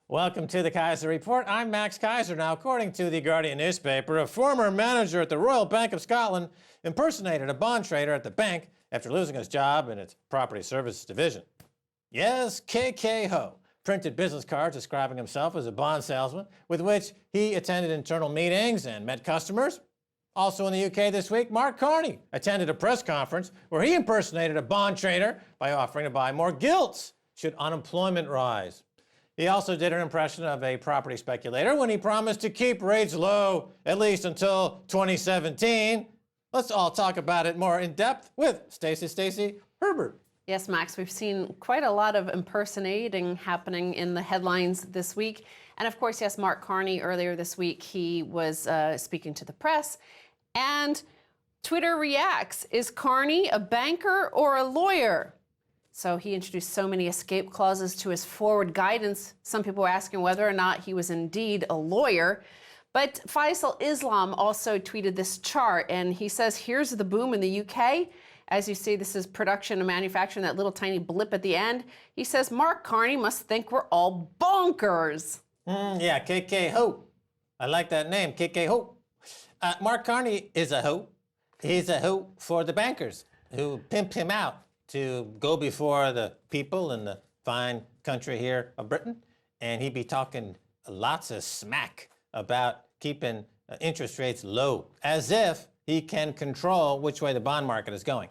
Welcome to the Keiser Report. I'm Max Keiser. Now, according to the Guardian newspaper, a former manager at the Royal Bank of Scotland impersonated a bond trader at the bank after losing his job in its property services division. Yes, KK Ho printed business cards describing himself as a bond salesman with which he attended internal meetings and met customers. Also in the UK this week, Mark Carney attended a press conference where he impersonated a bond trader by offering to buy more gilts should unemployment rise. He also did an impression of a property speculator when he promised to keep rates low at least until 2017. Let's all talk about it more in depth with Stacey Herbert. Yes, Max, we've seen quite a lot of impersonating happening in the headlines this week. And of course, yes, Mark Carney earlier this week, he was speaking to the press. And Twitter reacts, is Carney a banker or a lawyer? So he introduced so many escape clauses to his forward guidance. Some people were asking whether or not he was indeed a lawyer. But Faisal Islam also tweeted this chart, and he says, here's the boom in the UK. As you see, this is production and manufacturing, that little tiny blip at the end. He says, Mark Carney must think we're all bonkers. Yeah, KK Ho. I like that name, KK Ho. Mark Carney is a ho. He's a ho for the bankers who pimp him out to go before the people in the fine country here of Britain, and he'd be talking lots of smack about keeping interest rates low, as if he can control which way the bond market is going.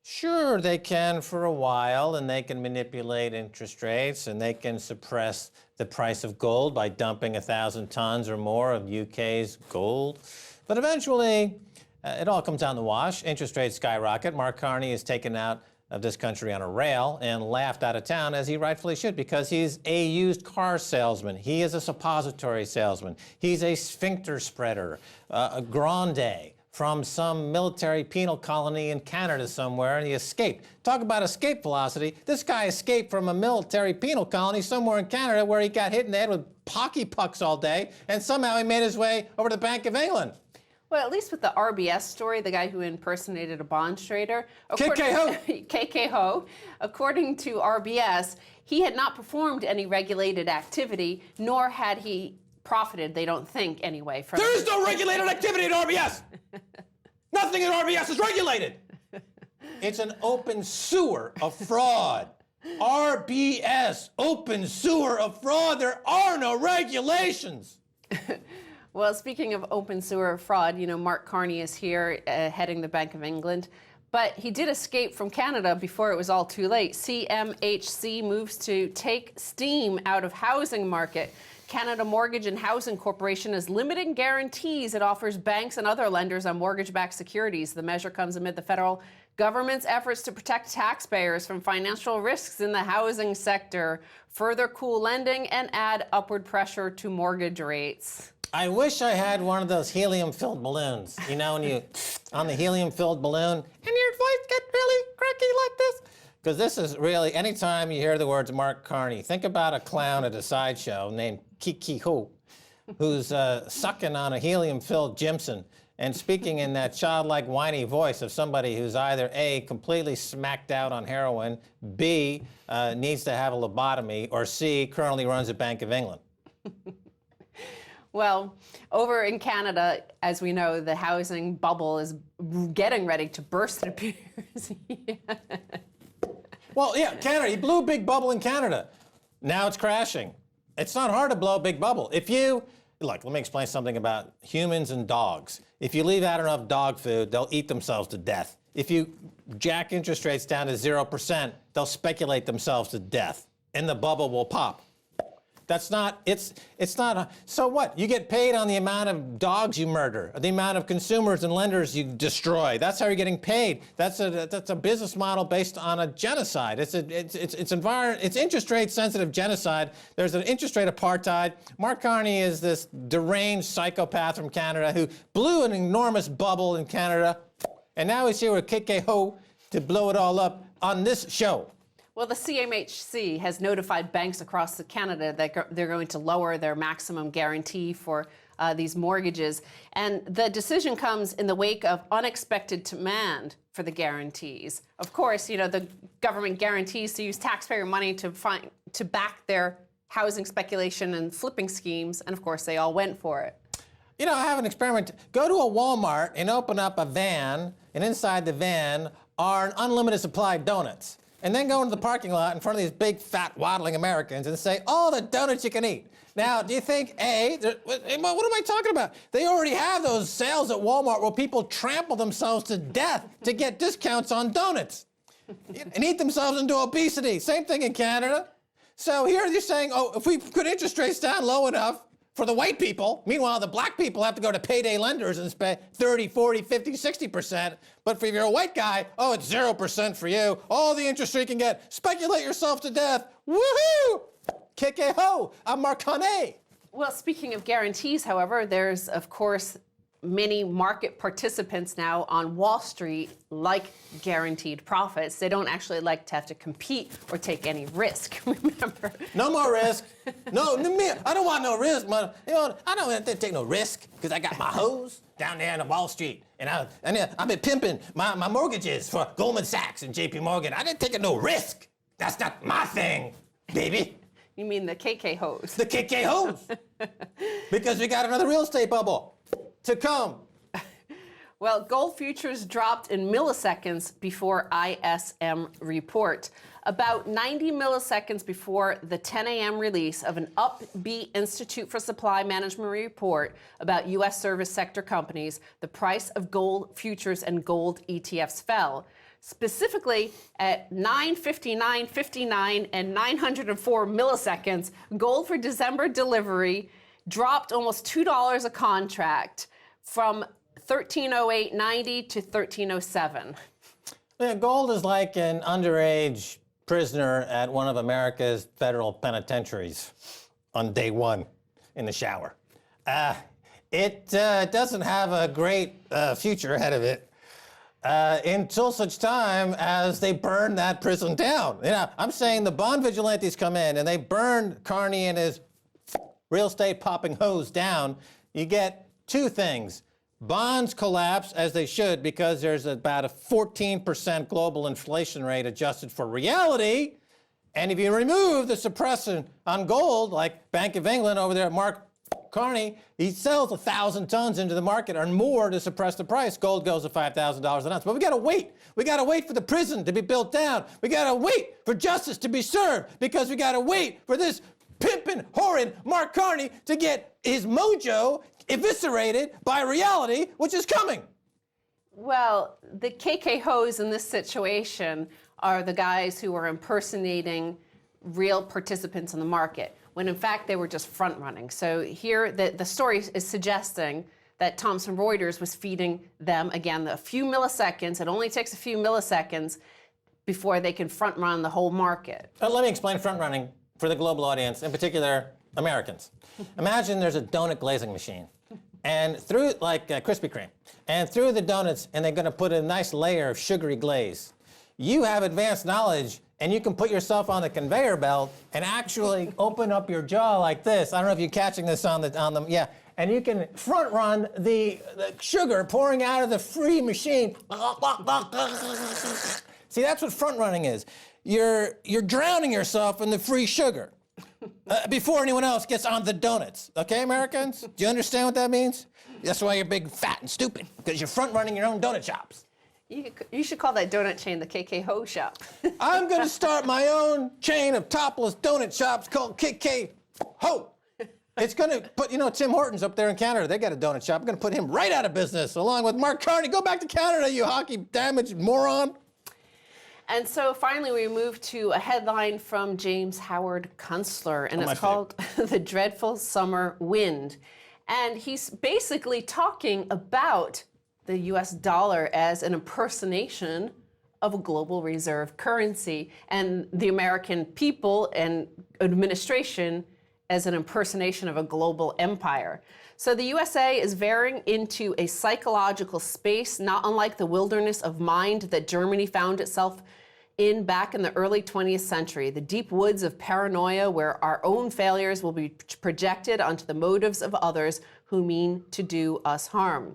Sure, they can for a while, and they can manipulate interest rates, and they can suppress the price of gold by dumping 1,000 tons or more of UK's gold. But eventually, it all comes down the wash. Interest rates skyrocket. Mark Carney is taken out of this country on a rail and laughed out of town, as he rightfully should, because he's a used car salesman. He is a suppository salesman. He's a sphincter spreader, a grande from some military penal colony in Canada somewhere, and he escaped. Talk about escape velocity. This guy escaped from a military penal colony somewhere in Canada where he got hit in the head with hockey pucks all day, and somehow he made his way over to the Bank of England. Well, at least with the RBS story, the guy who impersonated a bond trader. KK Ho! KK Ho. According to RBS, he had not performed any regulated activity, nor had he profited, they don't think, anyway. From There is no regulated activity at RBS! Nothing at RBS is regulated! It's an open sewer of fraud. RBS, open sewer of fraud. There are no regulations. Well, speaking of open sewer fraud, you know, Mark Carney is here heading the Bank of England, but he did escape from Canada before it was all too late. CMHC moves to take steam out of housing market. Canada Mortgage and Housing Corporation is limiting guarantees it offers banks and other lenders on mortgage-backed securities. The measure comes amid the federal government's efforts to protect taxpayers from financial risks in the housing sector, further cool lending, and add upward pressure to mortgage rates. I wish I had one of those helium-filled balloons. You know, when you, on the helium-filled balloon, and your voice gets really cracky like this. Because this is really, anytime you hear the words Mark Carney, think about a clown at a sideshow named Kiki Ho, who's sucking on a helium-filled Jimson and speaking in that childlike, whiny voice of somebody who's either A, completely smacked out on heroin, B, needs to have a lobotomy, or C, currently runs a Bank of England. Well, over in Canada, as we know, the housing bubble is getting ready to burst, it appears. Well, yeah, Canada, he blew a big bubble in Canada. Now it's crashing. It's not hard to blow a big bubble. If you, look, let me explain something about humans and dogs. If you leave out enough dog food, they'll eat themselves to death. If you jack interest rates down to 0%, they'll speculate themselves to death, and the bubble will pop. That's not, it's not, so what? You get paid on the amount of dogs you murder, the amount of consumers and lenders you destroy. That's how you're getting paid. That's a business model based on a genocide. It's interest rate sensitive genocide. There's an interest rate apartheid. Mark Carney is this deranged psychopath from Canada who blew an enormous bubble in Canada, and now he's here with KK Ho to blow it all up on this show. Well, the CMHC has notified banks across Canada that they're going to lower their maximum guarantee for these mortgages. And the decision comes in the wake of unexpected demand for the guarantees. Of course, the government guarantees to use taxpayer money to back their housing speculation and flipping schemes, and of course they all went for it. I have an experiment. Go to a Walmart and open up a van, and inside the van are an unlimited supply of donuts. And then go into the parking lot in front of these big, fat, waddling Americans and say, all the donuts you can eat. Now, do you think, what am I talking about? They already have those sales at Walmart where people trample themselves to death to get discounts on donuts and eat themselves into obesity. Same thing in Canada. So here you're saying, if we put interest rates down low enough for the white people, meanwhile, the black people have to go to payday lenders and spend 30, 40, 50, 60%. But if you're a white guy, it's 0% for you. All the interest you can get. Speculate yourself to death. Woohoo! Kick-a-ho! I'm Mark Carney. Well, speaking of guarantees, however, there's, of course, many market participants now on Wall Street like guaranteed profits. They don't actually like to have to compete or take any risk, remember? No more risk. No, I don't want no risk. I don't have to take no risk because I got my hose down there on Wall Street. And I've been pimping my mortgages for Goldman Sachs and JP Morgan. I didn't take no risk. That's not my thing, baby. You mean the KK hose? The KK hose. Because we got another real estate bubble to come. Well, gold futures dropped in milliseconds before ISM report. About 90 milliseconds before the 10 a.m. release of an Upbeat Institute for Supply Management report about U.S. service sector companies, the price of gold futures and gold ETFs fell. Specifically, at 9:59:59 and 904 milliseconds, gold for December delivery dropped almost $2 a contract from 1308.90 to 1307. Yeah, gold is like an underage prisoner at one of America's federal penitentiaries on day one in the shower. It doesn't have a great future ahead of it until such time as they burn that prison down. I'm saying the bond vigilantes come in and they burn Carney and his real estate popping hose down. You get two things. Bonds collapse, as they should, because there's about a 14% global inflation rate adjusted for reality. And if you remove the suppression on gold, like Bank of England over there at Mark Carney, he sells 1,000 tons into the market or more to suppress the price. Gold goes to $5,000 an ounce. But we got to wait. We got to wait for the prison to be built down. We got to wait for justice to be served because we got to wait for this pimpin', whoring Mark Carney to get his mojo eviscerated by reality, which is coming. Well, the KK hoes in this situation are the guys who are impersonating real participants in the market, when in fact they were just front running. So here the story is suggesting that Thomson Reuters was feeding them, again, a few milliseconds. It only takes a few milliseconds before they can front run the whole market. Let me explain front running for the global audience, in particular Americans. Imagine there's a donut glazing machine. And through, like Krispy Kreme, and through the donuts, and they're going to put a nice layer of sugary glaze. You have advanced knowledge, and you can put yourself on the conveyor belt and actually open up your jaw like this. I don't know if you're catching this on the yeah. And you can front run the sugar pouring out of the free machine. See, that's what front running is. You're drowning yourself in the free sugar. Before anyone else gets on the donuts. Okay, Americans? Do you understand what that means? That's why you're big, fat, and stupid, because you're front-running your own donut shops. You should call that donut chain the KK Ho Shop. I'm going to start my own chain of topless donut shops called KK Ho. It's going to put, Tim Hortons up there in Canada. They got a donut shop. I'm going to put him right out of business, along with Mark Carney. Go back to Canada, you hockey-damaged moron. And so finally we move to a headline from James Howard Kunstler, and it's called The Dreadful Summer Wind. And he's basically talking about the US dollar as an impersonation of a global reserve currency, and the American people and administration as an impersonation of a global empire. So the USA is veering into a psychological space, not unlike the wilderness of mind that Germany found itself in back in the early 20th century, the deep woods of paranoia where our own failures will be projected onto the motives of others who mean to do us harm.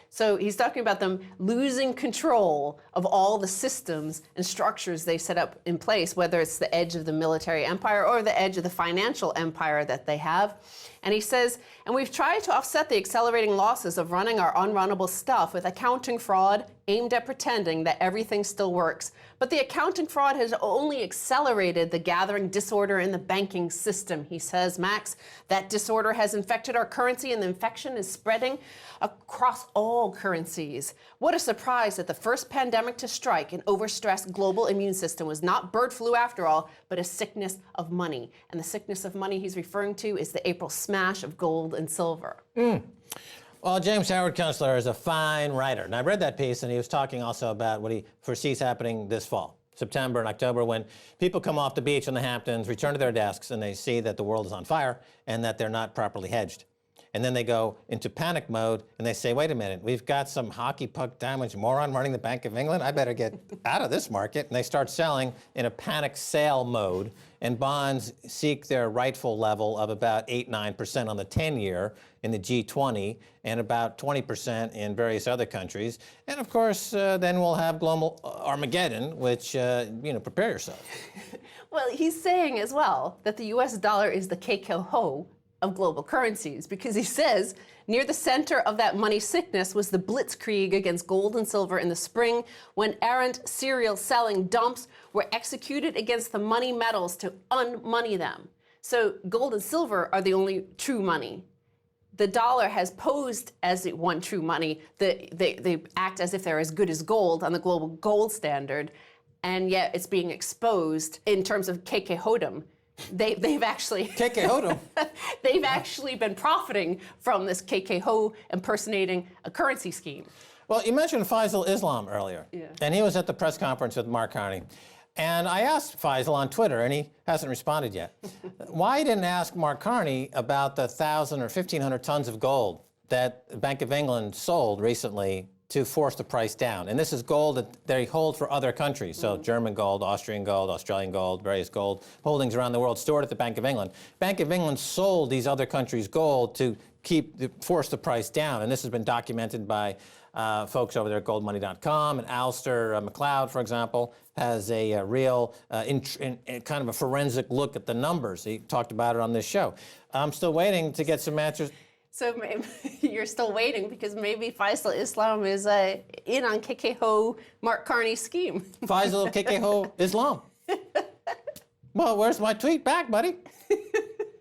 So he's talking about them losing control of all the systems and structures they set up in place, whether it's the edge of the military empire or the edge of the financial empire that they have. And he says, and we've tried to offset the accelerating losses of running our unrunnable stuff with accounting fraud aimed at pretending that everything still works. But the accounting fraud has only accelerated the gathering disorder in the banking system, he says, Max. That disorder has infected our currency, and the infection is spreading across all currencies. What a surprise that the first pandemic to strike an overstressed global immune system was not bird flu after all, but a sickness of money. And the sickness of money he's referring to is the April smash of gold and silver. Well, James Howard Kunstler is a fine writer. And I read that piece, and he was talking also about what he foresees happening this fall, September and October, when people come off the beach in the Hamptons, return to their desks, and they see that the world is on fire and that they're not properly hedged. And then they go into panic mode, and they say, wait a minute, we've got some hockey puck damaged moron running the Bank of England. I better get out of this market. And they start selling in a panic sale mode, and bonds seek their rightful level of about 8-9% on the 10-year in the G20 and about 20% in various other countries. And of course, then we'll have global Armageddon, which, prepare yourself. Well, he's saying as well that the US dollar is the KKO of global currencies, because he says near the center of that money sickness was the blitzkrieg against gold and silver in the spring, when errant serial selling dumps were executed against the money metals to unmoney them. So gold and silver are the only true money. The dollar has posed as the one true money. They act as if they're as good as gold on the global gold standard, and yet it's being exposed in terms of KKOdom. They've actually they've actually been profiting from this KKO impersonating a currency scheme. Well, you mentioned Faisal Islam earlier, and he was at the press conference with Mark Carney. And I asked Faisal on Twitter, and he hasn't responded yet, why he didn't ask Mark Carney about the 1,000 or 1,500 tons of gold that the Bank of England sold recently to force the price down. And this is gold that they hold for other countries. So German gold, Austrian gold, Australian gold, various gold holdings around the world stored at the Bank of England. Bank of England sold these other countries' gold to force the price down. And this has been documented by folks over there at goldmoney.com. And Alistair McLeod, for example, has a real kind of a forensic look at the numbers. He talked about it on this show. I'm still waiting to get some answers. So maybe you're still waiting because maybe Faisal Islam is in on KKO Mark Carney's scheme. Faisal KKO Islam. Well, where's my tweet back, buddy?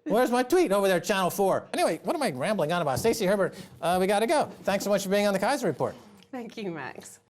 Where's my tweet? Over there, Channel 4. Anyway, what am I rambling on about? Stacey Herbert, we got to go. Thanks so much for being on the Keiser Report. Thank you, Max.